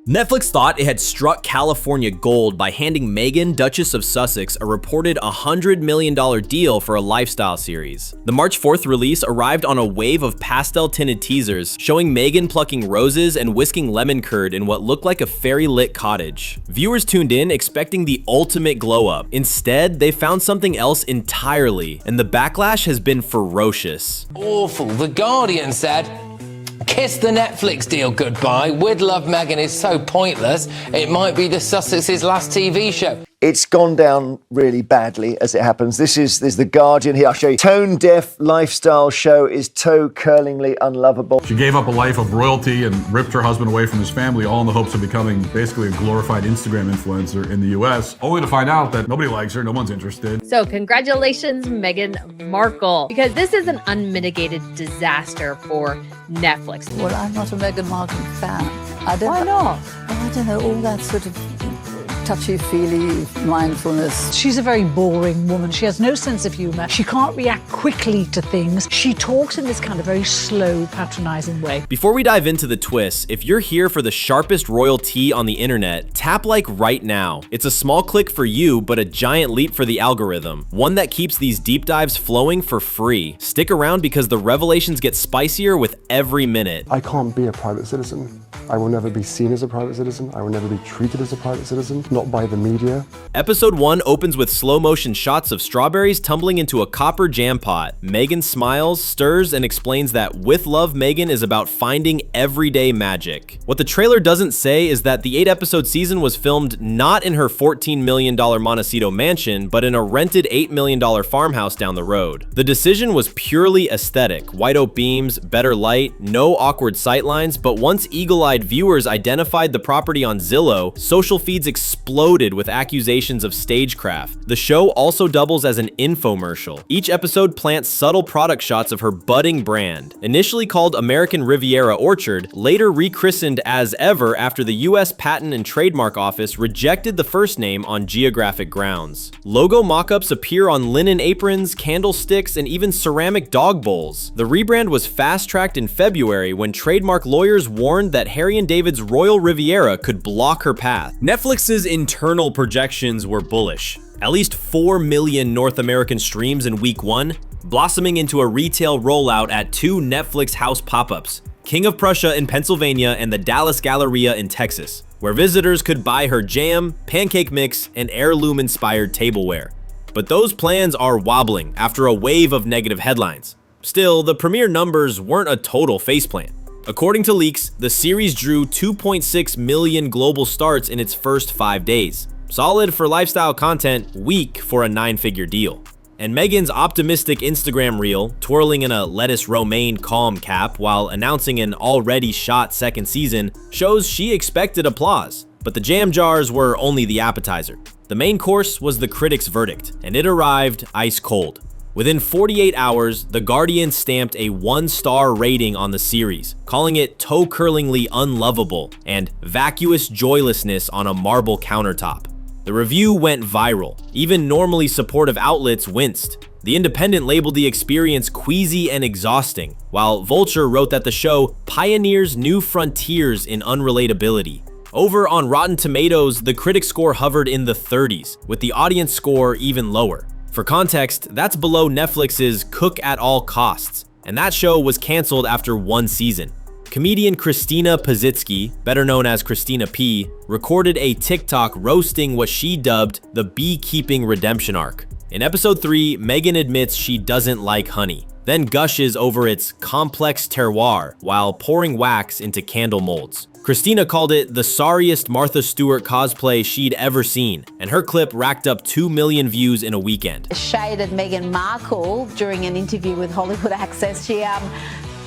Netflix thought it had struck California gold by handing Meghan, Duchess of Sussex, a reported $100 million deal for a lifestyle series. The March 4th release arrived on a wave of pastel-tinted teasers showing Meghan plucking roses and whisking lemon curd in what looked like a fairy-lit cottage. Viewers tuned in expecting the ultimate glow-up. Instead, they found something else entirely, and the backlash has been ferocious. Awful. The Guardian said, "Kiss the Netflix deal goodbye. We'd love Meghan is so pointless. It might be the Sussex's last TV show." It's gone down really badly as it happens. There's The Guardian here. I'll show you. Tone-deaf lifestyle show is toe-curlingly unlovable. She gave up a life of royalty and ripped her husband away from his family, all in the hopes of becoming basically a glorified Instagram influencer in the US, only to find out that nobody likes her, no one's interested. So congratulations, Meghan Markle, because this is an unmitigated disaster for Netflix. Well, I'm not a Meghan Markle fan. Why not? I don't know, all that sort of touchy-feely mindfulness. She's a very boring woman. She has no sense of humour. She can't react quickly to things. She talks in this kind of very slow, patronising way. Before we dive into the twists, if you're here for the sharpest royal tea on the internet, tap like right now. It's a small click for you, but a giant leap for the algorithm. One that keeps these deep dives flowing for free. Stick around because the revelations get spicier with every minute. I can't be a private citizen. I will never be seen as a private citizen. I will never be treated as a private citizen, not by the media. Episode 1 opens with slow-motion shots of strawberries tumbling into a copper jam pot. Meghan smiles, stirs, and explains that With Love, Meghan is about finding everyday magic. What the trailer doesn't say is that the 8-episode season was filmed not in her $14 million Montecito mansion, but in a rented $8 million farmhouse down the road. The decision was purely aesthetic. White oak beams, better light, no awkward sightlines, but once eagle-eyed viewers identified the property on Zillow, social feeds exploded with accusations of stagecraft. The show also doubles as an infomercial. Each episode plants subtle product shots of her budding brand. Initially called American Riviera Orchard, later rechristened as Ever after the US Patent and Trademark Office rejected the first name on geographic grounds. Logo mock-ups appear on linen aprons, candlesticks, and even ceramic dog bowls. The rebrand was fast-tracked in February when trademark lawyers warned that Harry and David's Royal Riviera could block her path. Netflix's internal projections were bullish. At least 4 million North American streams in week 1, blossoming into a retail rollout at 2 Netflix house pop-ups, King of Prussia in Pennsylvania and the Dallas Galleria in Texas, where visitors could buy her jam, pancake mix, and heirloom-inspired tableware. But those plans are wobbling after a wave of negative headlines. Still, the premiere numbers weren't a total faceplant. According to leaks, the series drew 2.6 million global starts in its first 5 days. Solid for lifestyle content, weak for a 9-figure deal. And Meghan's optimistic Instagram reel, twirling in a lettuce romaine calm cap while announcing an already shot second season, shows she expected applause. But the jam jars were only the appetizer. The main course was the critics' verdict, and it arrived ice cold. Within 48 hours, The Guardian stamped a 1-star rating on the series, calling it toe-curlingly unlovable and vacuous joylessness on a marble countertop. The review went viral. Even normally supportive outlets winced. The Independent labeled the experience queasy and exhausting, while Vulture wrote that the show pioneers new frontiers in unrelatability. Over on Rotten Tomatoes, the critic score hovered in the 30s, with the audience score even lower. For context, that's below Netflix's Cook at All Costs, and that show was canceled after 1 season. Comedian Christina Pazitsky, better known as Christina P., recorded a TikTok roasting what she dubbed the beekeeping redemption arc. In episode 3, Meghan admits she doesn't like honey, then gushes over its complex terroir while pouring wax into candle molds. Christina called it the sorriest Martha Stewart cosplay she'd ever seen, and her clip racked up 2 million views in a weekend. Shaded Meghan Markle during an interview with Hollywood Access.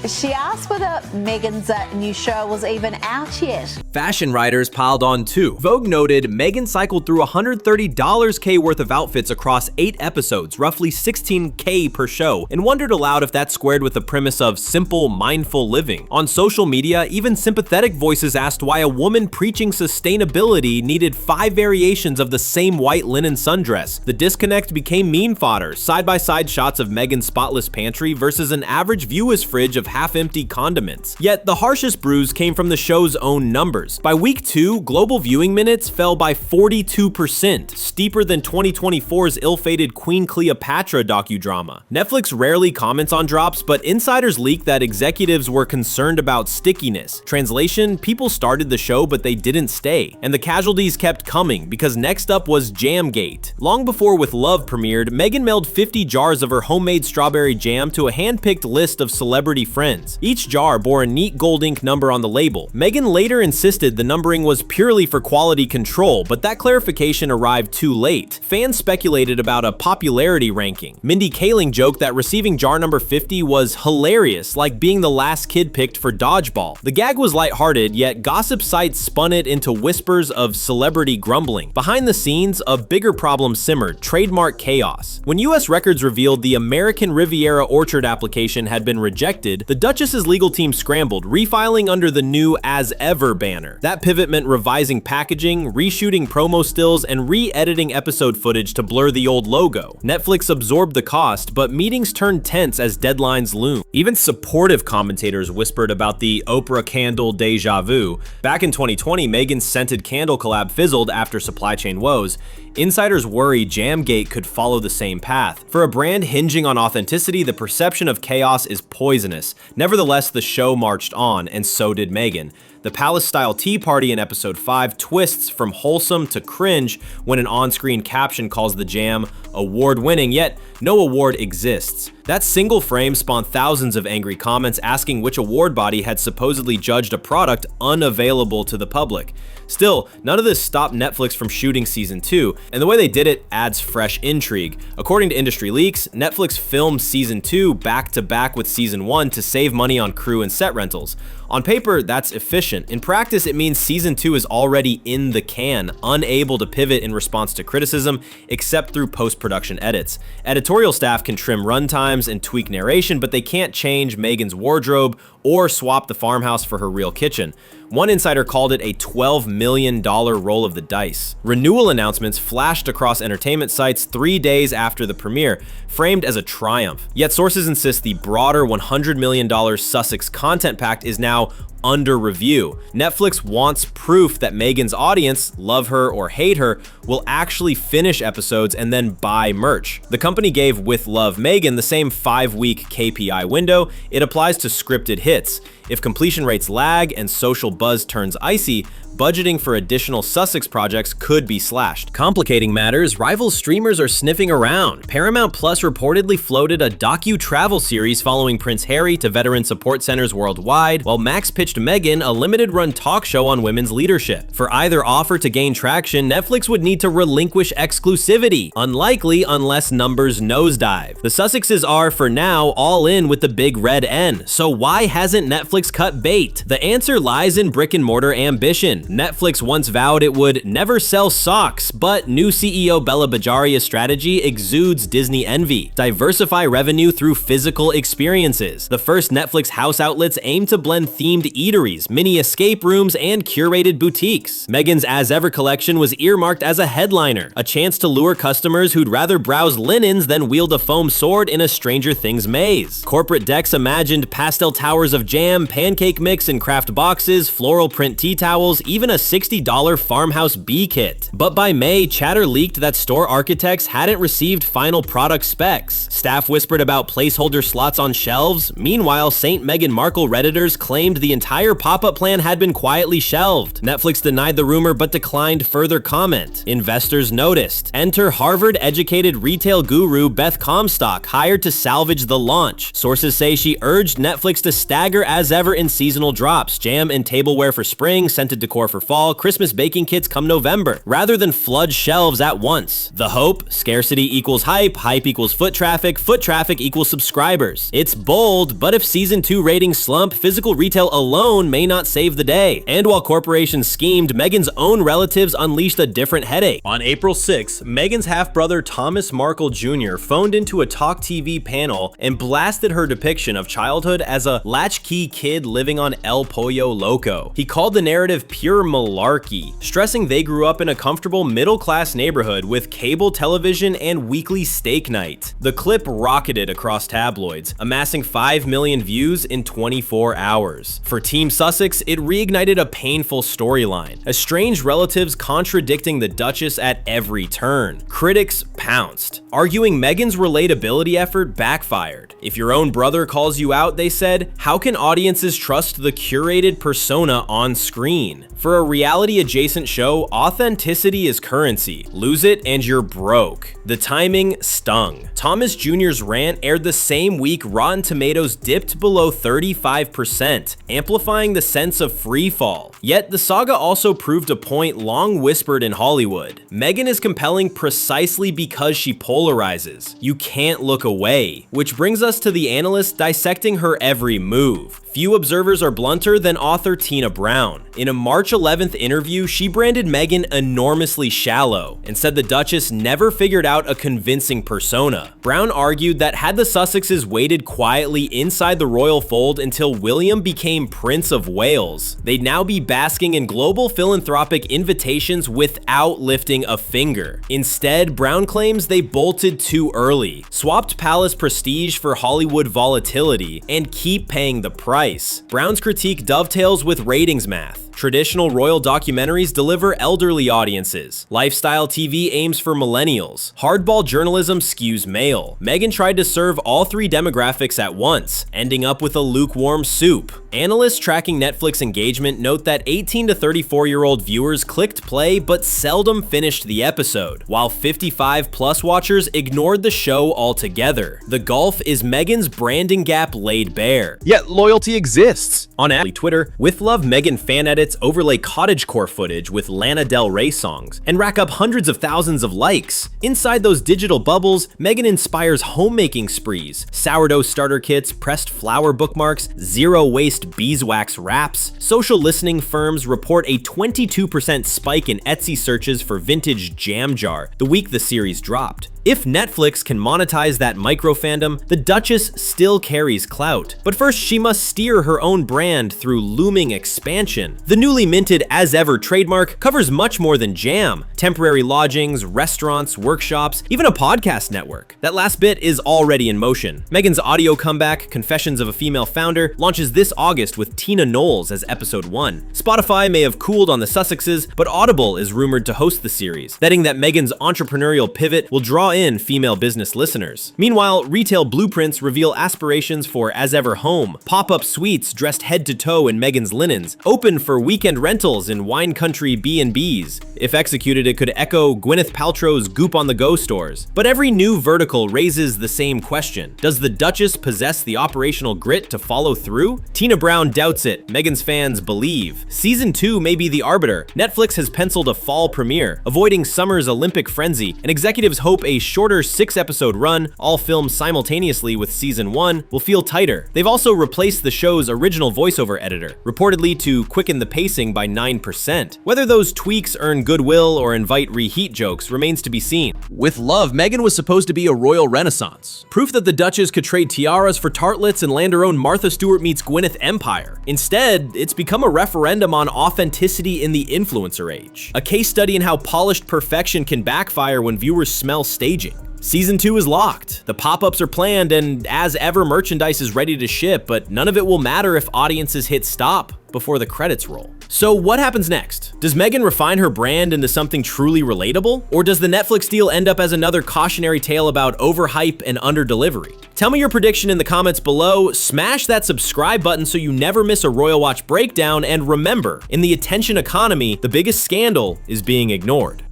She asked whether Meghan's new show was even out yet. Fashion writers piled on too. Vogue noted Meghan cycled through $130K worth of outfits across 8 episodes, roughly $16K per show, and wondered aloud if that squared with the premise of simple, mindful living. On social media, even sympathetic voices asked why a woman preaching sustainability needed 5 variations of the same white linen sundress. The disconnect became meme fodder, side-by-side shots of Meghan's spotless pantry versus an average viewer's fridge of half-empty condiments. Yet the harshest bruise came from the show's own numbers. numbers. By week 2, global viewing minutes fell by 42%, steeper than 2024's ill-fated Queen Cleopatra docudrama. Netflix rarely comments on drops, but insiders leak that executives were concerned about stickiness. Translation, people started the show but they didn't stay, and the casualties kept coming because next up was Jamgate. Long before With Love premiered, Meghan mailed 50 jars of her homemade strawberry jam to a hand-picked list of celebrity friends. Each jar bore a neat gold ink number on the label. Meghan later insisted the numbering was purely for quality control, but that clarification arrived too late. Fans speculated about a popularity ranking. Mindy Kaling joked that receiving jar number 50 was hilarious, like being the last kid picked for dodgeball. The gag was lighthearted, yet gossip sites spun it into whispers of celebrity grumbling. Behind the scenes, a bigger problem simmered: trademark chaos. When US Records revealed the American Riviera Orchard application had been rejected, the Duchess's legal team scrambled, refiling under the new As Ever banner. That pivot meant revising packaging, reshooting promo stills, and re-editing episode footage to blur the old logo. Netflix absorbed the cost, but meetings turned tense as deadlines loomed. Even supportive commentators whispered about the Oprah candle deja vu. Back in 2020, Meghan's scented candle collab fizzled after supply chain woes. Insiders worry Jamgate could follow the same path. For a brand hinging on authenticity, the perception of chaos is poisonous. Nevertheless, the show marched on, and so did Meghan. The palace-style tea party in episode 5 twists from wholesome to cringe when an on-screen caption calls the jam award-winning, yet no award exists. That single frame spawned thousands of angry comments asking which award body had supposedly judged a product unavailable to the public. Still, none of this stopped Netflix from shooting season 2, and the way they did it adds fresh intrigue. According to industry leaks, Netflix filmed season 2 back-to-back with season 1 to save money on crew and set rentals. On paper, that's efficient. In practice, it means season 2 is already in the can, unable to pivot in response to criticism, except through post-production edits. Editorial staff can trim runtimes and tweak narration, but they can't change Meghan's wardrobe or swap the farmhouse for her real kitchen. One insider called it a $12 million roll of the dice. Renewal announcements flashed across entertainment sites 3 days after the premiere, framed as a triumph. Yet sources insist the broader $100 million Sussex content pact is now under review. Netflix wants proof that Meghan's audience, love her or hate her, will actually finish episodes and then buy merch. The company gave With Love Meghan the same 5-week KPI window. It applies to scripted hits. If completion rates lag and social buzz turns icy, budgeting for additional Sussex projects could be slashed. Complicating matters, rival streamers are sniffing around. Paramount Plus reportedly floated a docu-travel series following Prince Harry to veteran support centers worldwide, while Max pitched Meghan a limited-run talk show on women's leadership. For either offer to gain traction, Netflix would need to relinquish exclusivity. Unlikely unless numbers nosedive. The Sussexes are, for now, all in with the big red N. So why hasn't Netflix cut bait? The answer lies in brick-and-mortar ambition. Netflix once vowed it would never sell socks, but new CEO Bella Bajaria's strategy exudes Disney envy. Diversify revenue through physical experiences. The first Netflix house outlets aim to blend themed eateries, mini escape rooms, and curated boutiques. Meghan's As Ever collection was earmarked as a headliner, a chance to lure customers who'd rather browse linens than wield a foam sword in a Stranger Things maze. Corporate decks imagined pastel towers of jam, pancake mix and craft boxes, floral print tea towels, even a $60 farmhouse bee kit. But by May, chatter leaked that store architects hadn't received final product specs. Staff whispered about placeholder slots on shelves. Meanwhile, St. Meghan Markle Redditors claimed the entire pop-up plan had been quietly shelved. Netflix denied the rumor but declined further comment. Investors noticed. Enter Harvard-educated retail guru Beth Comstock, hired to salvage the launch. Sources say she urged Netflix to stagger As Ever in seasonal drops, jam and tableware for spring, scented decor for fall, Christmas baking kits come November, rather than flood shelves at once. The hope? Scarcity equals hype, hype equals foot traffic equals subscribers. It's bold, but if season 2 ratings slump, physical retail alone may not save the day. And while corporations schemed, Meghan's own relatives unleashed a different headache. On April 6, Meghan's half-brother Thomas Markle Jr. phoned into a Talk TV panel and blasted her depiction of childhood as a latchkey kid kid living on El Pollo Loco. He called the narrative pure malarkey, stressing they grew up in a comfortable middle-class neighborhood with cable television and weekly steak night. The clip rocketed across tabloids, amassing 5 million views in 24 hours. For Team Sussex, it reignited a painful storyline, estranged relatives contradicting the Duchess at every turn. Critics pounced, arguing Meghan's relatability effort backfired. If your own brother calls you out, they said, how can audiences trust the curated persona on screen? For a reality-adjacent show, authenticity is currency. Lose it and you're broke. The timing stung. Thomas Jr.'s rant aired the same week Rotten Tomatoes dipped below 35%, amplifying the sense of free fall. Yet the saga also proved a point long whispered in Hollywood. Meghan is compelling precisely because she polarizes. You can't look away. Which brings us to the analyst dissecting her every move. Few observers are blunter than author Tina Brown. In a March 11th interview, she branded Meghan enormously shallow and said the Duchess never figured out a convincing persona. Brown argued that had the Sussexes waited quietly inside the royal fold until William became Prince of Wales, they'd now be basking in global philanthropic invitations without lifting a finger. Instead, Brown claims they bolted too early, swapped palace prestige for Hollywood volatility, and keep paying the price. Brown's critique dovetails with ratings math. Traditional royal documentaries deliver elderly audiences. Lifestyle TV aims for millennials. Hardball journalism skews male. Meghan tried to serve all three demographics at once, ending up with a lukewarm soup. Analysts tracking Netflix engagement note that 18 to 34-year-old viewers clicked play but seldom finished the episode, while 55+ watchers ignored the show altogether. The gulf is Meghan's branding gap laid bare. Yet loyalty exists. On Twitter, With Love Meghan fan edits overlay cottagecore footage with Lana Del Rey songs and rack up hundreds of thousands of likes. Inside those digital bubbles, Meghan inspires homemaking sprees, sourdough starter kits, pressed flower bookmarks, zero-waste beeswax wraps. Social listening firms report a 22% spike in Etsy searches for vintage jam jar the week the series dropped. If Netflix can monetize that micro-fandom, the Duchess still carries clout. But first, she must steer her own brand through looming expansion. The newly minted As Ever trademark covers much more than jam. Temporary lodgings, restaurants, workshops, even a podcast network. That last bit is already in motion. Meghan's audio comeback, Confessions of a Female Founder, launches this August with Tina Knowles as episode 1. Spotify may have cooled on the Sussexes, but Audible is rumored to host the series, betting that Meghan's entrepreneurial pivot will draw in female business listeners. Meanwhile, retail blueprints reveal aspirations for As Ever Home, pop-up suites dressed head to toe in Meghan's linens, open for weekend rentals in wine country B&Bs. If executed, it could echo Gwyneth Paltrow's Goop on the Go stores. But every new vertical raises the same question. Does the Duchess possess the operational grit to follow through? Tina Brown doubts it. Meghan's fans believe. Season 2 may be the arbiter. Netflix has penciled a fall premiere, avoiding summer's Olympic frenzy, and executives hope a shorter 6-episode run, all filmed simultaneously with season 1, will feel tighter. They've also replaced the show's original voiceover editor, reportedly to quicken the pacing by 9%. Whether those tweaks earn goodwill or invite reheat jokes remains to be seen. With Love, Meghan was supposed to be a royal renaissance. Proof that the Duchess could trade tiaras for tartlets and land her own Martha Stewart meets Gwyneth empire. Instead, it's become a referendum on authenticity in the influencer age. A case study in how polished perfection can backfire when viewers smell staging. Season 2 is locked, the pop-ups are planned, and As Ever merchandise is ready to ship, but none of it will matter if audiences hit stop before the credits roll. So what happens next? Does Meghan refine her brand into something truly relatable? Or does the Netflix deal end up as another cautionary tale about overhype and under-delivery? Tell me your prediction in the comments below, smash that subscribe button so you never miss a Royal Watch breakdown, and remember, in the attention economy, the biggest scandal is being ignored.